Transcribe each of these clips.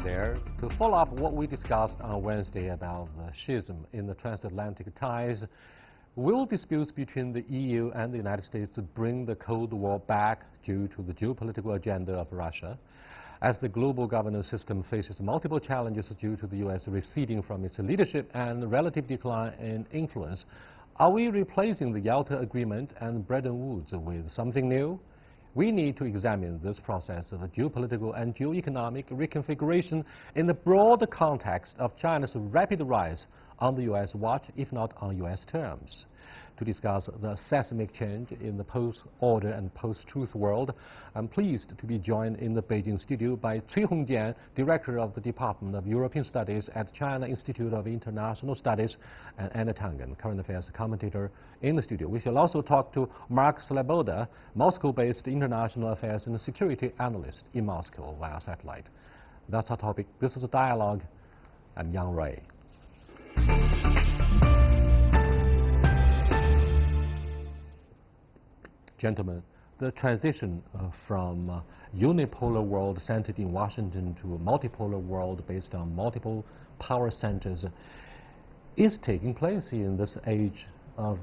there. To follow up what we discussed on Wednesday about the schism in the transatlantic ties, will disputes between the EU and the United States bring the Cold War back due to the geopolitical agenda of Russia? As the global governance system faces multiple challenges due to the U.S. receding from its leadership and relative decline in influence, are we replacing the Yalta Agreement and Bretton Woods with something new? We need to examine this process of geopolitical and geoeconomic reconfiguration in the broader context of China's rapid rise on the U.S. watch, if not on U.S. terms. To discuss the seismic change in the post-order and post-truth world, I'm pleased to be joined in the Beijing studio by Cui Hongjian, Director of the Department of European Studies at China Institute of International Studies, and Anna Tangen, Current Affairs commentator in the studio. We shall also talk to Mark Sleboda, Moscow-based international affairs and security analyst in Moscow via satellite. That's our topic. This is a dialogue. I'm Yang Ray. Gentlemen, the transition from unipolar world centered in Washington to a multipolar world based on multiple power centers is taking place in this age of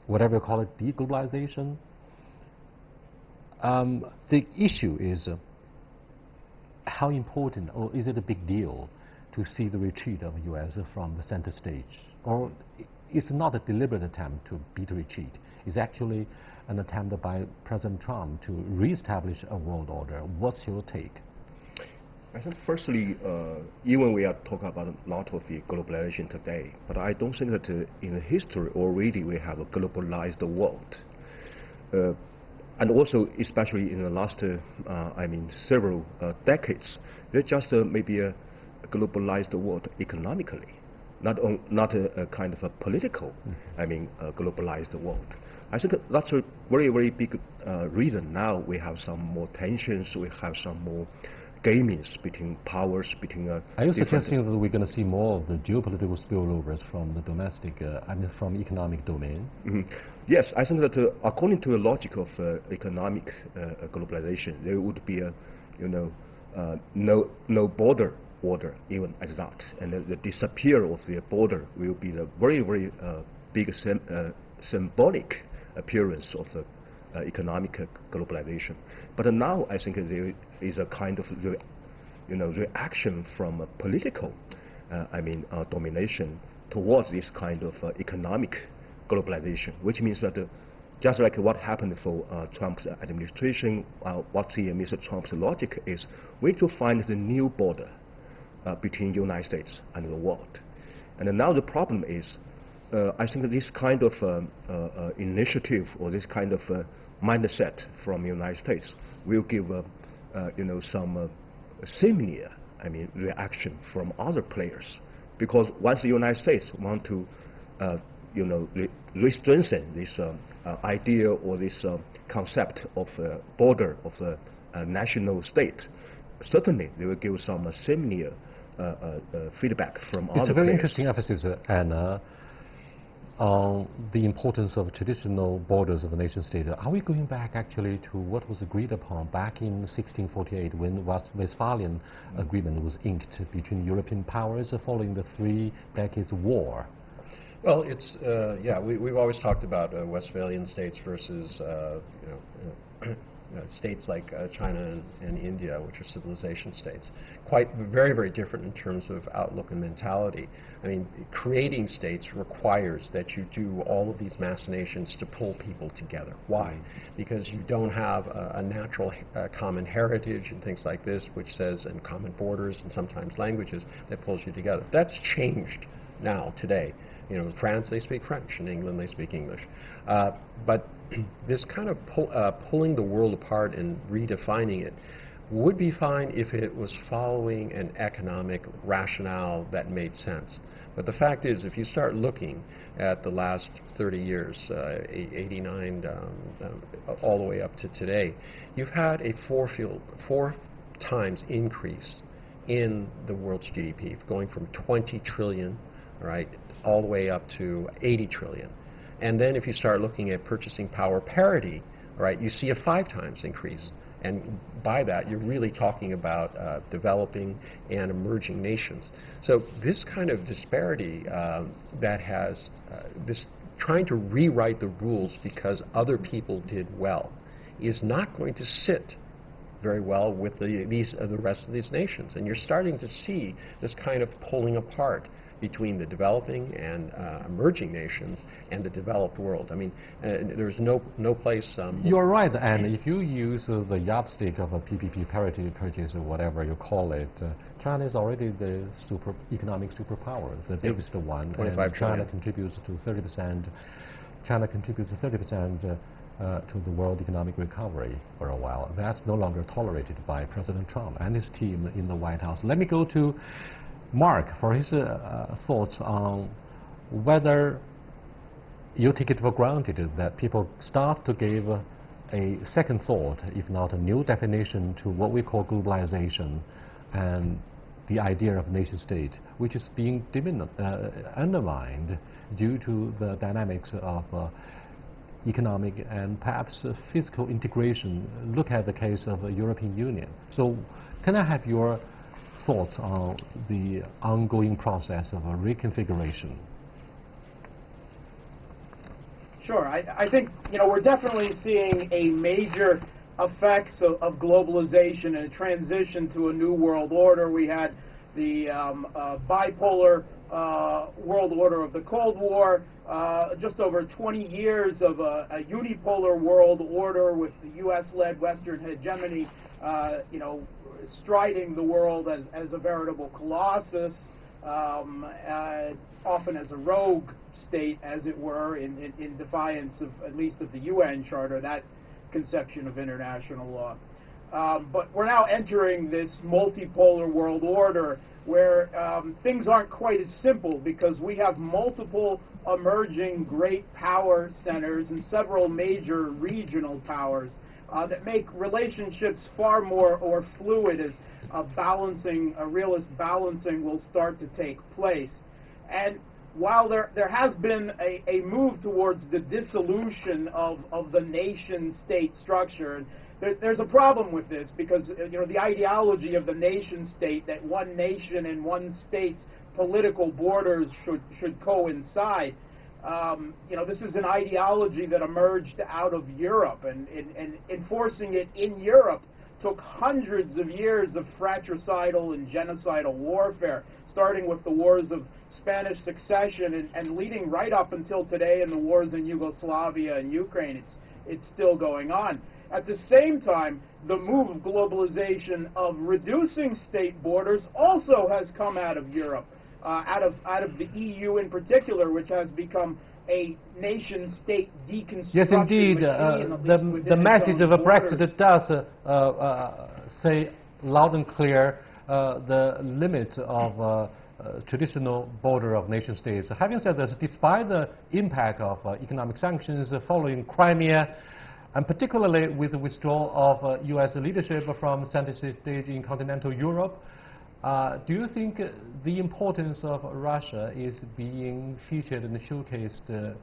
whatever you call it, deglobalization. The issue is how important, or is it a big deal, to see the retreat of the U.S. from the center stage? Or it's not a deliberate attempt to beat retreat. It's actually an attempt by President Trump to reestablish a world order. What's your take? I think firstly, even we are talking about a lot of the globalization today, but I don't think that in history already we have a globalized world. And also, especially in the last, several decades, there's just maybe a globalized world economically, not a kind of a political, globalized world. I think that's a very, very big reason now we have some more tensions, we have some more gamings between powers, between Are you suggesting that we're going to see more of the geopolitical spillovers from the domestic, from economic domain? Yes, I think that according to the logic of economic globalization, there would be a, no border order even as that, and the disappear of the border will be the very, very big symbolic appearance of economic globalization. But now I think there is a kind of reaction from a political domination towards this kind of economic globalization, which means that just like what happened for Trump's administration, what Mr. Trump's logic is, we need to find the new border between the United States and the world. And now the problem is, I think this kind of initiative or this kind of mindset from the United States will give some similar reaction from other players, because once the United States want to re-strengthen this idea or this concept of border of the national state, certainly they will give some similar feedback from other players. It's a very interesting emphasis, Anna, on the importance of traditional borders of a nation state. Are we going back actually to what was agreed upon back in 1648 when the Westphalian Agreement was inked between European powers following the 3 decades war? Well, it's we've always talked about Westphalian states versus states like China and India, which are civilization states. Very, very different in terms of outlook and mentality. I mean, creating states requires that you do all of these machinations to pull people together. Why? Because you don't have a natural common heritage and things like this, which says, and common borders and sometimes languages that pulls you together. That's changed now, today. In France, they speak French. In England, they speak English. But this kind of pulling the world apart and redefining it would be fine if it was following an economic rationale that made sense. But the fact is, if you start looking at the last 30 years, 89 all the way up to today, you've had a 4 times increase in the world's GDP, going from 20 trillion, right, all the way up to 80 trillion. And then if you start looking at purchasing power parity, right, you see a 5 times increase And by that, you're really talking about developing and emerging nations. So this kind of disparity that has this trying to rewrite the rules because other people did well is not going to sit very well with the rest of these nations. And you're starting to see this kind of pulling apart between the developing and emerging nations and the developed world. I mean, there's no place... You're right, and if you use the yardstick of a PPP, parity purchase, or whatever you call it, China is already the economic superpower, the biggest one. 25 trillion. China contributes to 30%. China contributes 30% to the world economic recovery for a while. That's no longer tolerated by President Trump and his team in the White House. Let me go to Mark for his thoughts on whether you take it for granted that people start to give a second thought, if not a new definition, to what we call globalization and the idea of nation state, which is being undermined due to the dynamics of economic and perhaps physical integration. Look at the case of the European Union. So can I have your thoughts on the ongoing process of a reconfiguration? Sure. I think we're definitely seeing a major effects of globalization and a transition to a new world order. We had the bipolar world order of the Cold War, just over 20 years of a unipolar world order with the U.S.-led Western hegemony, striding the world as a veritable colossus, often as a rogue state, as it were, in defiance of at least of the UN Charter, that conception of international law. But we're now entering this multipolar world order where things aren't quite as simple, because we have multiple emerging great power centers and several major regional powers that make relationships far more fluid as a realist balancing will start to take place. And while there has been a move towards the dissolution of the nation-state structure, and there's a problem with this, because the ideology of the nation-state, that one nation and one state's political borders should coincide, this is an ideology that emerged out of Europe, and enforcing it in Europe took hundreds of years of fratricidal and genocidal warfare, starting with the wars of Spanish succession and leading right up until today in the wars in Yugoslavia and Ukraine. It's still going on. At the same time, the move of globalization of reducing state borders also has come out of Europe, out of the EU in particular, which has become a nation-state deconstruction. Yes, indeed. The message of a Brexit does say loud and clear the limits of traditional border of nation-states. Having said this, despite the impact of economic sanctions following Crimea, and particularly with the withdrawal of U.S. leadership from center stage in continental Europe, do you think the importance of Russia is being featured and showcased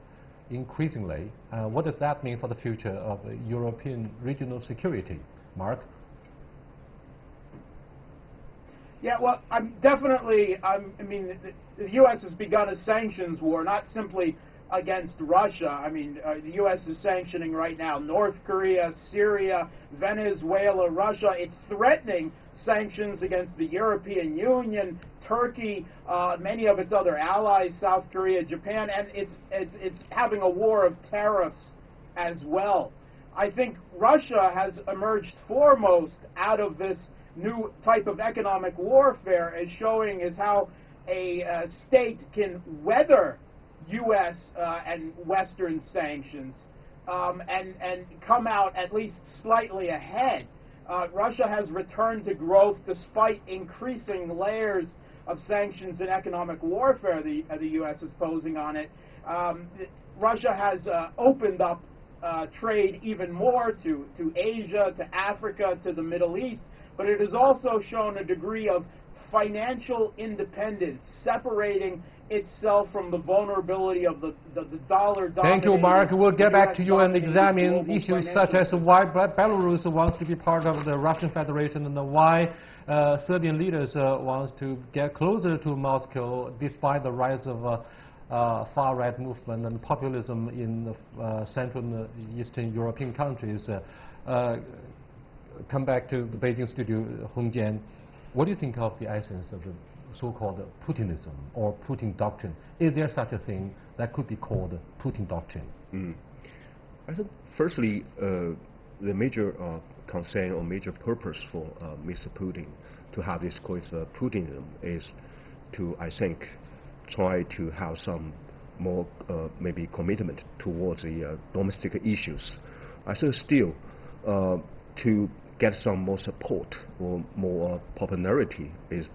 increasingly? What does that mean for the future of European regional security? Mark? Yeah, well, the U.S. has begun a sanctions war, not simply against Russia. I mean, the U.S. is sanctioning right now North Korea, Syria, Venezuela, Russia. It's threatening sanctions against the European Union, Turkey, many of its other allies, South Korea, Japan, and it's having a war of tariffs as well. I think Russia has emerged foremost out of this new type of economic warfare as showing as how a state can weather U.S. and Western sanctions and come out at least slightly ahead. Russia has returned to growth despite increasing layers of sanctions and economic warfare the U.S. is posing on it. Russia has opened up trade even more to Asia, to Africa, to the Middle East, but it has also shown a degree of financial independence, separating itself from the vulnerability of the dollar. Thank you, Mark. We'll get back to you and examine global issues such as why Belarus wants to be part of the Russian Federation and why Serbian leaders want to get closer to Moscow despite the rise of far-right movement and populism in Central and Eastern European countries. Come back to the Beijing studio, Hong Jian. What do you think of the essence of the so-called Putinism or Putin doctrine? Is there such a thing that could be called Putin doctrine? I think, firstly, the major concern or major purpose for Mr. Putin to have this course Putinism is to, I think, try to have some more maybe commitment towards the domestic issues. I think still to get some more support or more popularity is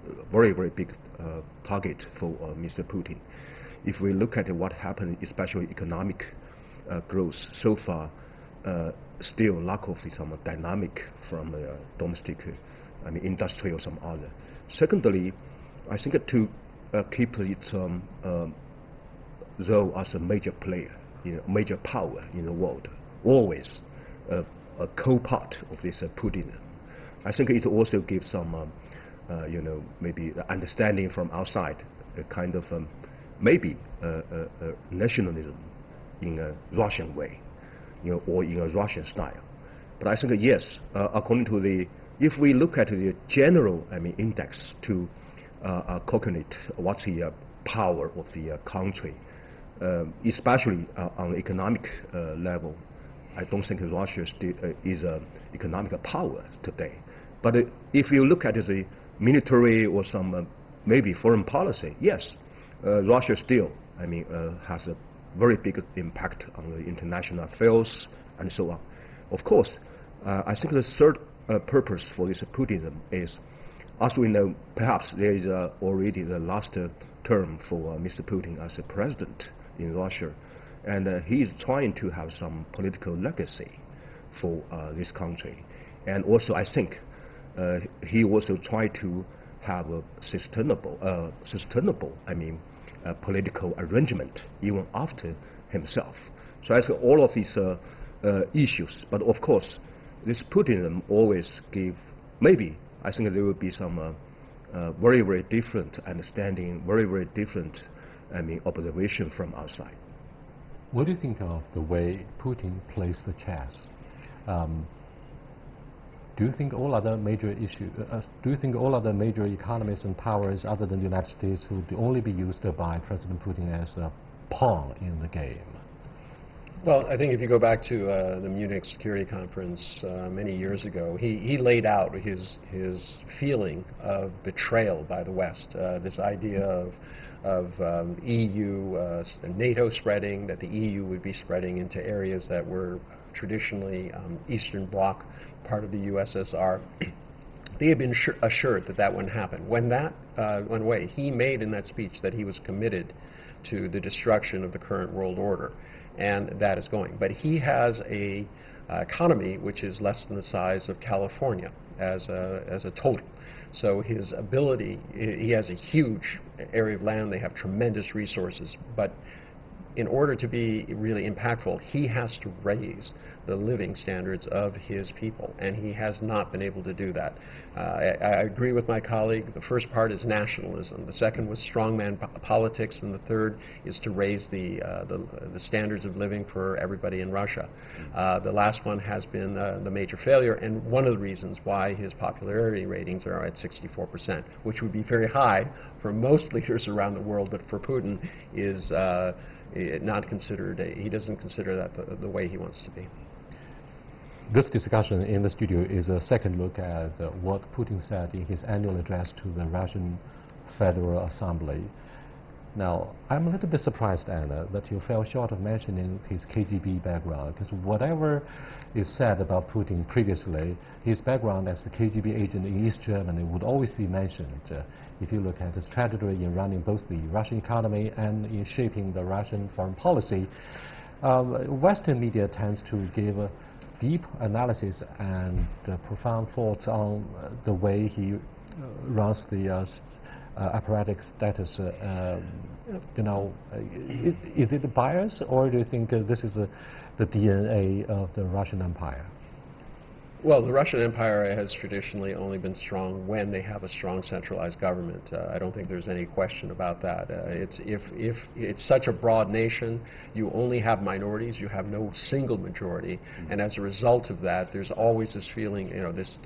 a very, very big target for Mr. Putin. If we look at what happened, especially economic growth so far, still lack of some dynamic from domestic, I mean, industry or some other. Secondly, I think to keep its role as a major player, major power in the world, always a co-part of this Putin. I think it also gives some, maybe understanding from outside, a kind of maybe nationalism in a Russian way, or in a Russian style. But I think yes, according to if we look at the general, I mean, index to calculate what's the power of the country, especially on the economic level, I don't think Russia is an economic power today. But if you look at the military or some maybe foreign policy, yes, Russia still, I mean, has a very big impact on the international affairs and so on. Of course, I think the third purpose for this Putinism is, as we know, perhaps there is already the last term for Mr. Putin as a president in Russia, and he is trying to have some political legacy for this country. And also, I think he also tried to have a sustainable, I mean, political arrangement even after himself. So I think all of these issues, but of course, this Putinism always give, maybe, I think there will be some very, very different understanding, very, very different, I mean, observation from outside. What do you think of the way Putin plays the chess? Do you think all other major economies and powers other than the United States would only be used by President Putin as a pawn in the game? Well, I think if you go back to the Munich Security Conference many years ago, he laid out his feeling of betrayal by the West, this idea of EU, NATO spreading, that the EU would be spreading into areas that were traditionally Eastern Bloc, part of the USSR. They had been assured that that wouldn't happen. When that went away, he made in that speech that he was committed to the destruction of the current world order, and that is going. But he has a economy which is less than the size of California as a total. So his ability, he has a huge area of land, they have tremendous resources, but in order to be really impactful, he has to raise the living standards of his people, and he has not been able to do that. I agree with my colleague. The first part is nationalism. The second was strongman politics, and the third is to raise the standards of living for everybody in Russia. The last one has been the major failure, and one of the reasons why his popularity ratings are at 64%, which would be very high for most leaders around the world, but for Putin is not considered, he doesn't consider that the way he wants to be. This discussion in the studio is a second look at what Putin said in his annual address to the Russian Federal Assembly. Now, I'm a little bit surprised, Anna, that you fell short of mentioning his KGB background, because whatever is said about Putin previously, his background as a KGB agent in East Germany would always be mentioned. If you look at his trajectory in running both the Russian economy and in shaping the Russian foreign policy, Western media tends to give deep analysis and profound thoughts on the way he runs the operatic status, you know, is it a bias, or do you think this is the DNA of the Russian Empire? Well, the Russian Empire has traditionally only been strong when they have a strong centralized government. I don't think there's any question about that. If it's such a broad nation, you only have minorities, you have no single majority, and as a result of that, there's always this feeling, you know, this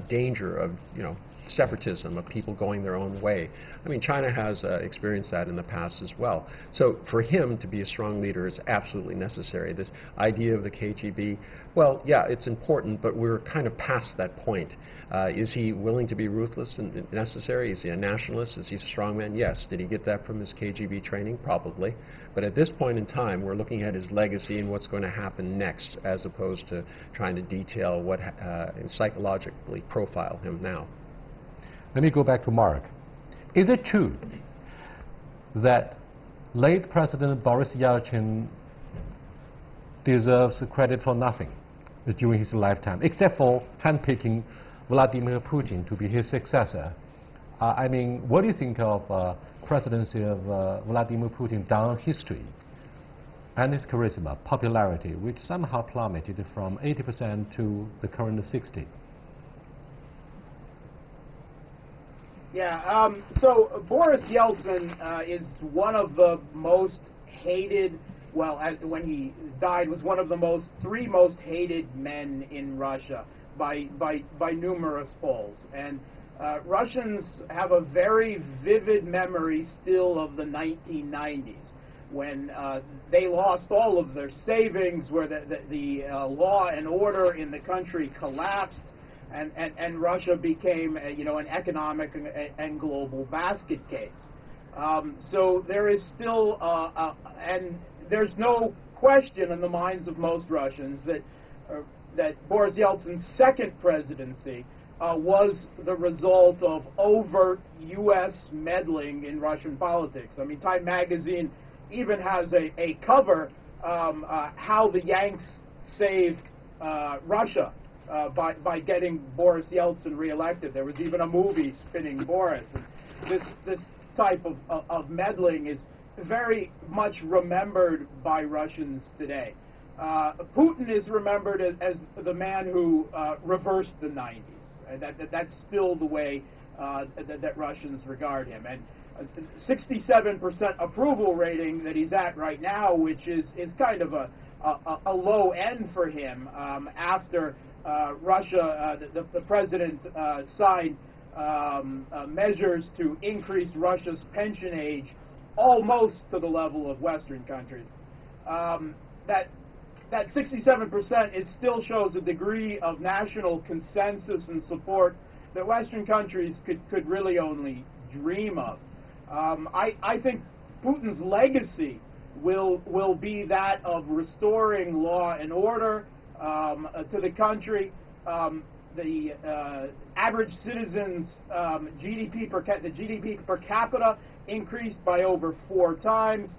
danger of, you know, separatism, of people going their own way. I mean, China has experienced that in the past as well. So for him to be a strong leader is absolutely necessary. This idea of the KGB, well, yeah, it's important, but we're kind of past that point. Is he willing to be ruthless and necessary? Is he a nationalist? Is he a strongman? Yes. Did he get that from his KGB training? Probably. But at this point in time, we're looking at his legacy and what's going to happen next, as opposed to trying to detail what psychologically profile him now. Let me go back to Mark. Is it true that late President Boris Yeltsin deserves credit for nothing during his lifetime, except for handpicking Vladimir Putin to be his successor? I mean, what do you think of presidency of Vladimir Putin down history and his charisma, popularity, which somehow plummeted from 80% to the current 60%? Yeah, so Boris Yeltsin is one of the most hated, well, when he died, was one of the three most hated men in Russia by numerous polls. And Russians have a very vivid memory still of the 1990s, when they lost all of their savings, where the law and order in the country collapsed, and Russia became, you know, an economic and global basket case. So there is still, and there's no question in the minds of most Russians that Boris Yeltsin's second presidency was the result of overt U.S. meddling in Russian politics. I mean, Time magazine even has a cover, how the Yanks saved Russia by getting Boris Yeltsin reelected. There was even a movie spinning Boris. And this type of meddling is very much remembered by Russians today. Putin is remembered as the man who reversed the 90s. That's still the way that Russians regard him. And 67% approval rating that he's at right now, which is kind of a low end for him after Russia, the president signed measures to increase Russia's pension age almost to the level of Western countries. That 67% still shows a degree of national consensus and support that Western countries could really only dream of. I think Putin's legacy will be that of restoring law and order to the country. The average citizen's GDP per capita increased by over 4 times,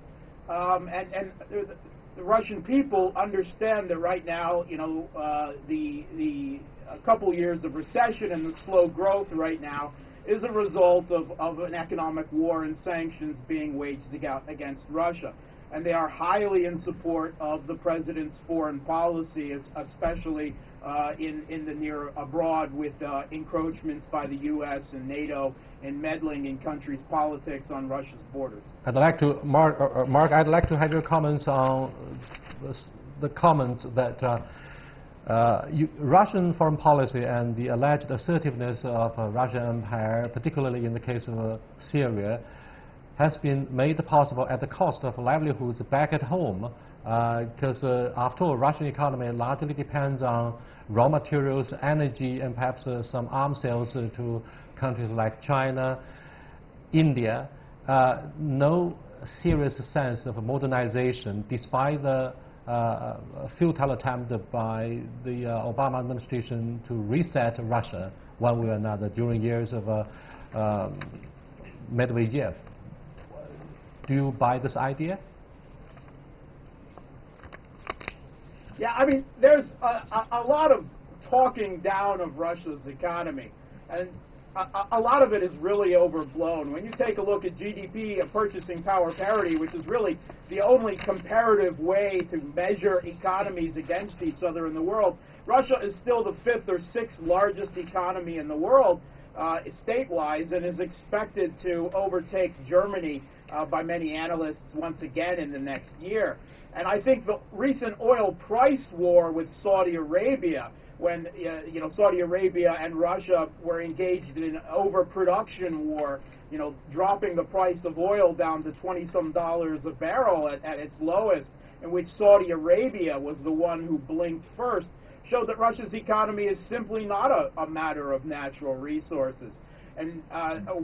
and the Russian people understand that right now, you know, a couple years of recession and the slow growth right now is a result of an economic war and sanctions being waged against Russia. And they are highly in support of the president's foreign policy, especially in the near abroad, with encroachments by the U.S. and NATO and meddling in countries' politics on Russia's borders. I'd like to, Mark, I'd like to have your comments on the comments that Russian foreign policy and the alleged assertiveness of Russian empire, particularly in the case of Syria, has been made possible at the cost of livelihoods back at home, because after all, Russian economy largely depends on raw materials, energy, and perhaps some arms sales to countries like China, India. No serious sense of modernization, despite the futile attempt by the Obama administration to reset Russia one way or another during years of Medvedev. Do you buy this idea? Yeah, I mean, there's a lot of talking down of Russia's economy, and a lot of it is really overblown. When you take a look at GDP and purchasing power parity, which is really the only comparative way to measure economies against each other in the world, Russia is still the 5th or 6th largest economy in the world, state-wise, and is expected to overtake Germany by many analysts once again in the next year. And I think the recent oil price war with Saudi Arabia, when Saudi Arabia and Russia were engaged in an overproduction war, dropping the price of oil down to $20-some a barrel at its lowest, in which Saudi Arabia was the one who blinked first, showed that Russia's economy is simply not a matter of natural resources. And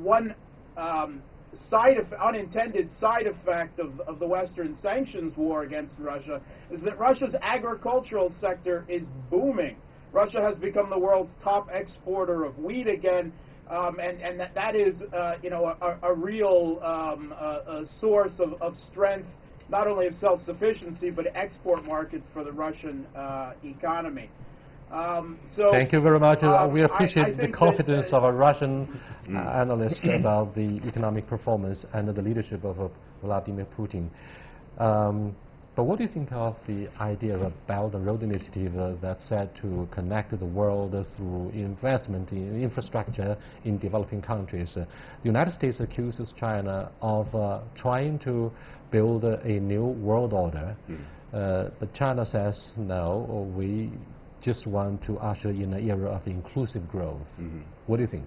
one unintended side effect of the Western sanctions war against Russia is that Russia's agricultural sector is booming. Russia has become the world's top exporter of wheat again, and that is a real source of strength, not only of self-sufficiency, but export markets for the Russian economy. Thank you very much. We appreciate the confidence of a Russian analyst about the economic performance and the leadership of Vladimir Putin. But what do you think of the idea of a Belt and Road Initiative that's set to connect the world through investment in infrastructure in developing countries? The United States accuses China of trying to build a new world order, but China says, no, we just want to usher in an era of inclusive growth. What do you think?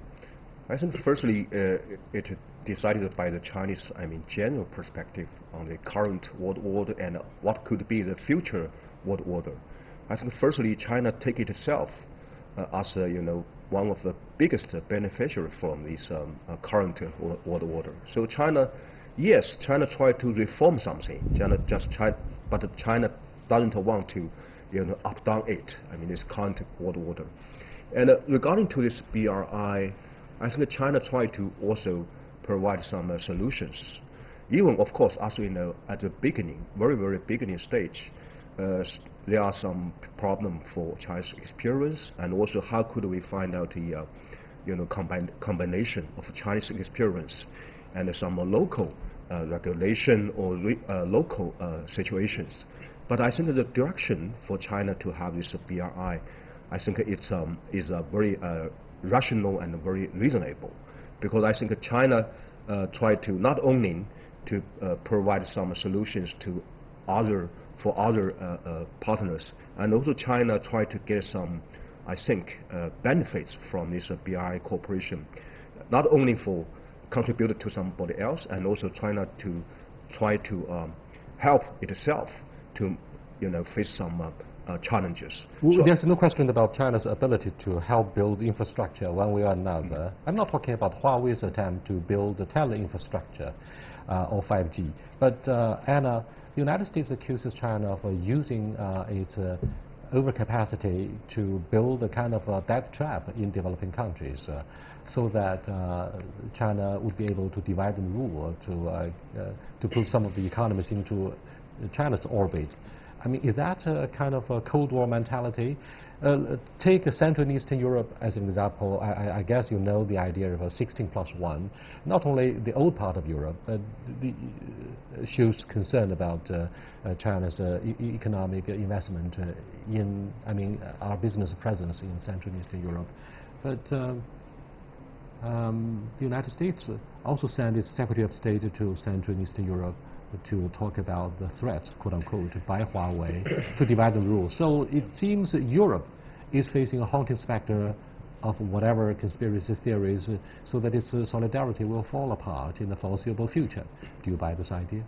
I think firstly, it decided by the Chinese, general perspective on the current world order and what could be the future world order. I think firstly, China take it itself as one of the biggest beneficiaries from this current world order. So China tried to reform something. But China doesn't want to up down it. This current world order. And regarding to this BRI, I think China tried to also provide some solutions. Even, of course, as we know, at the beginning, very beginning stage, there are some problem for China's experience, and also how could we find out the combination of Chinese experience and some local regulation or local situations. But I think the direction for China to have this BRI, I think it's is very rational and very reasonable, because I think China tried to not only to provide some solutions to other partners, and also China tried to get some, I think, benefits from this BRI cooperation, not only for contributed to somebody else, and also China to try to help itself to face some challenges. Well, there's no question about China's ability to help build infrastructure one way or another. I'm not talking about Huawei's attempt to build the tele infrastructure or 5G, but Anna, the United States accuses China of using its overcapacity to build a kind of debt trap in developing countries, so that China would be able to divide and rule, to put some of the economies into China's orbit. Is that a kind of a Cold War mentality? Take Central and Eastern Europe as an example. I guess you know the idea of a 16+1. Not only the old part of Europe, but shows concern about China's economic investment in, our business presence in Central and Eastern Europe. But the United States also sent its Secretary of State to Central and Eastern Europe to talk about the threats, quote-unquote, by Huawei to divide and rule. So it seems that Europe is facing a haunting specter of whatever conspiracy theories, so that its solidarity will fall apart in the foreseeable future. Do you buy this idea?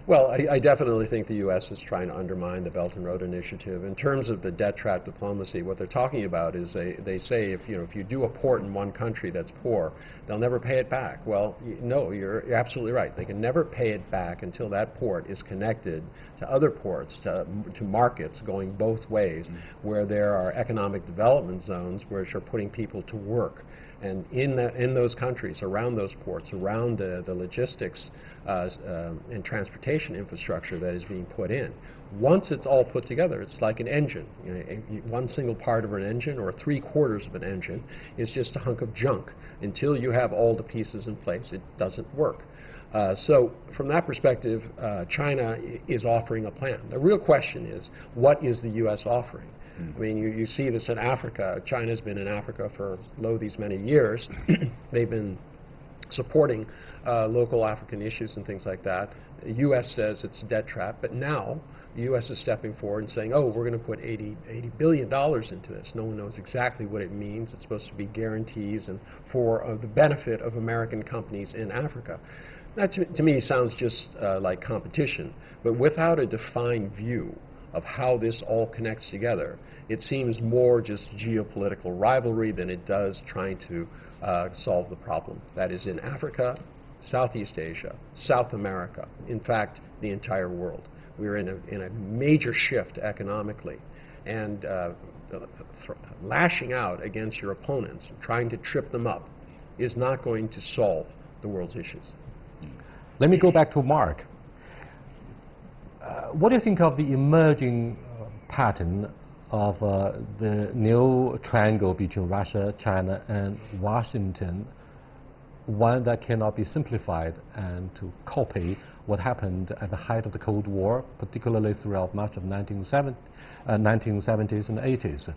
Well, I definitely think the U.S. is trying to undermine the Belt and Road Initiative. In terms of the debt trap diplomacy, what they're talking about is they say if you do a port in one country that's poor, they'll never pay it back. Well, no, you're absolutely right. They can never pay it back until that port is connected to other ports, to markets going both ways, where there are economic development zones which are putting people to work. And in those countries, around those ports, around the logistics and transportation infrastructure that is being put in, once it's all put together, it's like an engine. You know, one single part of an engine or 3/4 of an engine is just a hunk of junk. Until you have all the pieces in place, it doesn't work. So from that perspective, China is offering a plan. The real question is, what is the U.S. offering? I mean, you see this in Africa. China's been in Africa for these many years. They've been supporting local African issues and things like that. The U.S. says it's a debt trap, but now the U.S. is stepping forward and saying, oh, we're going to put $80 billion into this. No one knows exactly what it means. It's supposed to be guarantees and for the benefit of American companies in Africa. That, to me, sounds just like competition, but without a defined view of how this all connects together, it seems more just geopolitical rivalry than it does trying to solve the problem. That is in Africa, Southeast Asia, South America, in fact, the entire world. We're in a major shift economically, and lashing out against your opponents, trying to trip them up, is not going to solve the world's issues. Let me go back to Mark. What do you think of the emerging pattern of the new triangle between Russia, China, and Washington, one that cannot be simplified and to copy what happened at the height of the Cold War, particularly throughout much of 1970s and 80s,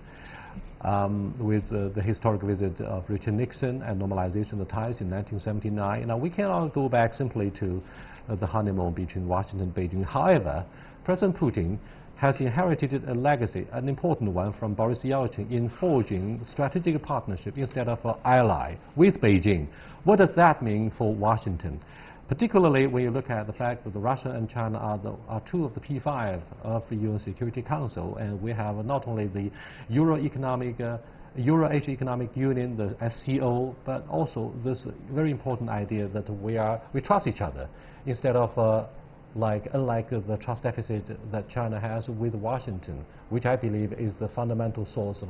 with the historic visit of Richard Nixon and normalization of the ties in 1979. Now, we cannot go back simply to the honeymoon between Washington and Beijing. However, President Putin has inherited a legacy, an important one, from Boris Yeltsin in forging strategic partnership instead of an ally with Beijing. What does that mean for Washington? Particularly when you look at the fact that Russia and China are two of the P5 of the UN Security Council, and we have not only the Euro-Asia Economic Union, the SCO, but also this very important idea that we trust each other instead of unlike the trust deficit that China has with Washington, which I believe is the fundamental source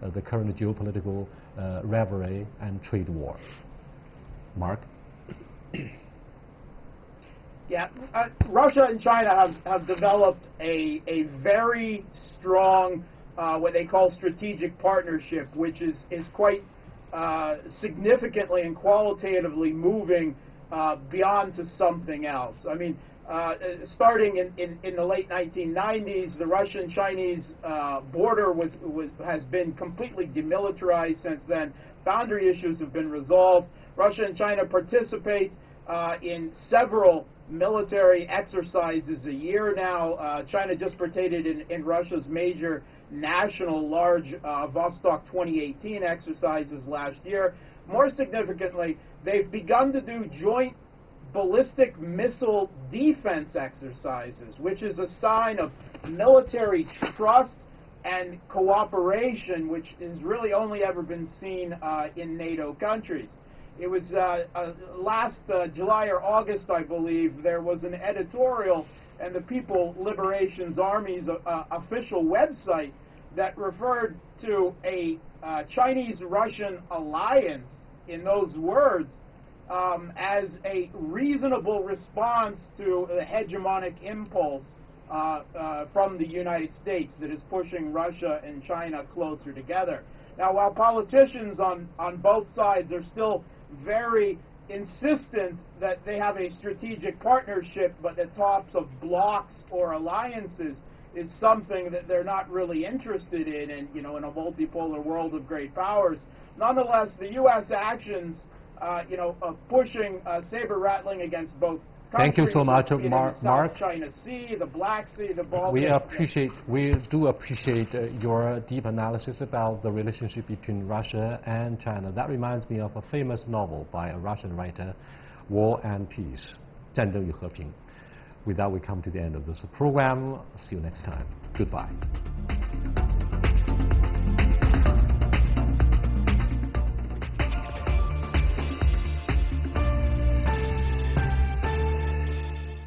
of the current geopolitical rivalry and trade war. Mark? Yeah, Russia and China have developed a very strong what they call strategic partnership, which is quite significantly and qualitatively moving beyond to something else. I mean, starting in the late 1990s, the Russian-Chinese border has been completely demilitarized since then. Boundary issues have been resolved. Russia and China participate in several military exercises a year now. China just participated in Russia's major national large Vostok 2018 exercises last year. More significantly, they've begun to do joint ballistic missile defense exercises, which is a sign of military trust and cooperation, which has really only ever been seen in NATO countries. It was last July or August, I believe, there was an editorial in the People Liberation Army's official website that referred to a Chinese-Russian alliance, in those words, as a reasonable response to the hegemonic impulse from the United States that is pushing Russia and China closer together. Now, while politicians on both sides are still very insistent that they have a strategic partnership, but the tops of blocs or alliances is something that they're not really interested in, and in a multipolar world of great powers. Nonetheless, the U.S. actions, pushing saber rattling against both countries. Thank you so much, in Mark. the South China Sea, the Black Sea, the Baltic. We do appreciate your deep analysis about the relationship between Russia and China. That reminds me of a famous novel by a Russian writer, War and Peace, 战争与和平. With that, we come to the end of this program. See you next time. Goodbye.